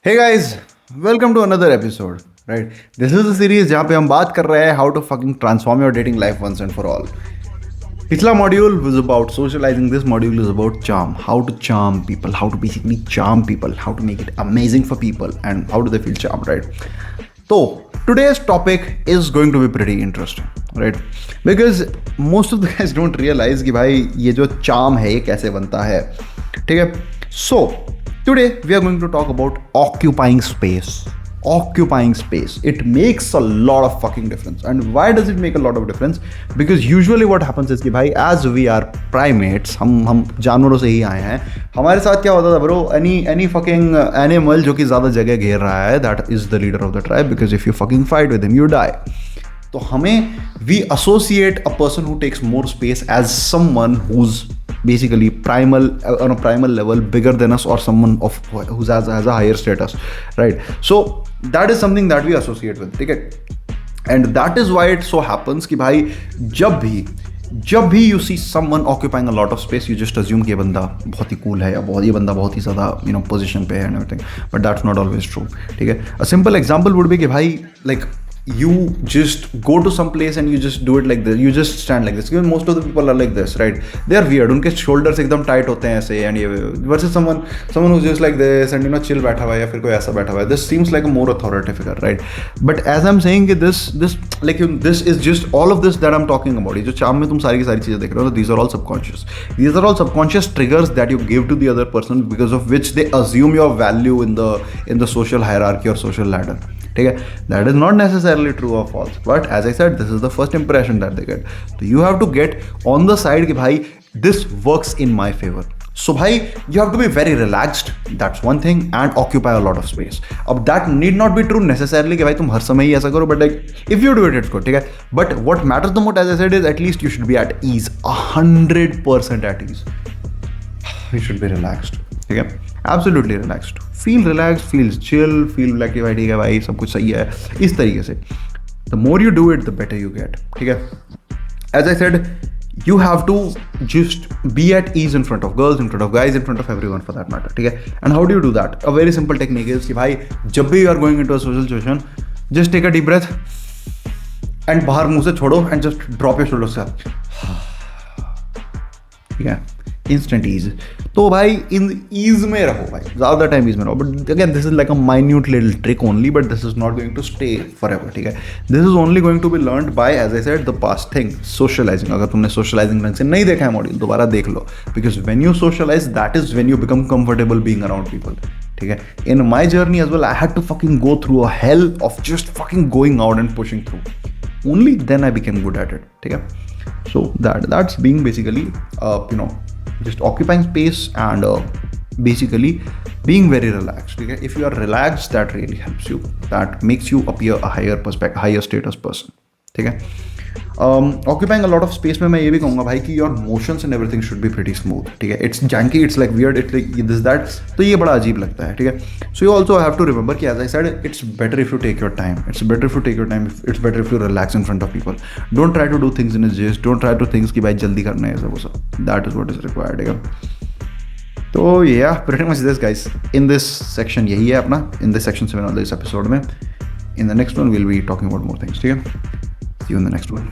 Hey guys, welcome to another episode. Right, this is a series जहाँ पे हम बात कर रहे हैं how to fucking transform your dating life once and for all. पिछला module was about socializing. This module is about charm. How to charm people. How to basically charm people. How to make it amazing for people and how do they feel charmed, right? So today's topic is going to be pretty interesting, right? Because most of the guys don't realize कि भाई ये जो charm है ये कैसे बनता है, ठीक है? So today we are going to talk about occupying space. Occupying space, it makes a lot of fucking difference. And why does it make a lot of difference? Because usually what happens is कि भाई as we are primates, हम जानवरों से ही आए हैं. हमारे साथ क्या होता था bro? Any fucking animal जो कि ज़्यादा जगह घेर रहा है, that is the leader of the tribe, because if you fucking fight with him you die. तो हमें we associate a person who takes more space as someone who's basically primal, on a primal level, bigger than us, or someone of who has a higher status, right? So that is something that we associate with, ठीक है? And that is why it so happens कि भाई जब भी you see someone occupying a lot of space, you just assume कि ये बंदा बहुत ही cool है या ये बंदा बहुत ही ज़्यादा position पे है and everything, but that's not always true, ठीक है? A simple example would be कि भाई like you just go to some place and you just do it like this, you just stand like this, because most of the people are like this, right? They are weird, उनके shoulders एकदम tight होते हैं ऐसे, and ये versus someone who's just like this and chill बैठा हुआ है या फिर कोई ऐसा बैठा हुआ है. This seems like a more authoritative figure, right? But as I'm saying कि this is just all of this that I'm talking about. ये जो चाम में तुम सारी की सारी चीज़ें देख रहे हो, these are all subconscious. These are all subconscious triggers that you give to the other person, because of which they assume your value in the social hierarchy or social ladder. ठीक है? That is not necessarily true or false, but as I said, this is the first impression that they get. So you have to get on the side कि भाई this works in my favor. So भाई you have to be very relaxed, that's one thing, and occupy a lot of space. अब that need not be true necessarily कि भाई तुम हर समय ही ऐसा करो, but like if you do it, it's good, ठीक है? But what matters the most, as I said, is at least you should be at ease, 100% at ease. You should be relaxed, ठीक है? Absolutely relaxed. Feel relaxed, feel chill, feel like कि भाई ठीक है भाई सब कुछ सही है, इस तरीके से. The more you do it, the better you get, ठीक है? As I said, you have to just be at ease in front of girls, in front of guys, in front of everyone for that matter, ठीक है? And how do you do that? A very simple technique is कि भाई जब भी you are going into a social situation, just take a deep breath and बाहर मुंह से छोड़ो and just drop your shoulders up. ठीक है? Instant ease. तो भाई इन ease में रहो भाई, ज़्यादा टाइम ease में रहो. But again, this is like a minute little trick only, but this is not going to stay forever, ठीक है? This is only going to be learned by, as I said, the past thing, socializing. अगर तुमने socializing ढंग से नहीं देखा है module, दोबारा देख लो, because when you socialize, that is when you become comfortable being around people, ठीक है? In my journey as well, I had to fucking go through a hell of just fucking going out and pushing through. Only then I became good at it, ठीक है? So that's being basically just occupying space and basically being very relaxed, okay? If you are relaxed, that really helps you, that makes you appear a higher status person, okay? Occupying a lot of space में मैं ये भी कहूँगा भाई कि your motions and everything should be pretty smooth, ठीक है? It's janky, it's like weird, it's like this that, तो ये बड़ा अजीब लगता है, ठीक है? So you also have to remember कि as I said, it's better if you take your time. It's better if you take your time. It's better if you relax in front of people. Don't try to do things in a gist. Don't try to think कि भाई जल्दी करना है सब वो सब. That is what is required, ठीक है? तो yeah, pretty much this guys. In this section यही है अपना. In this section 7 of this episode में. In the next one we'll be talking about more things, ठीक है? See you in the next one.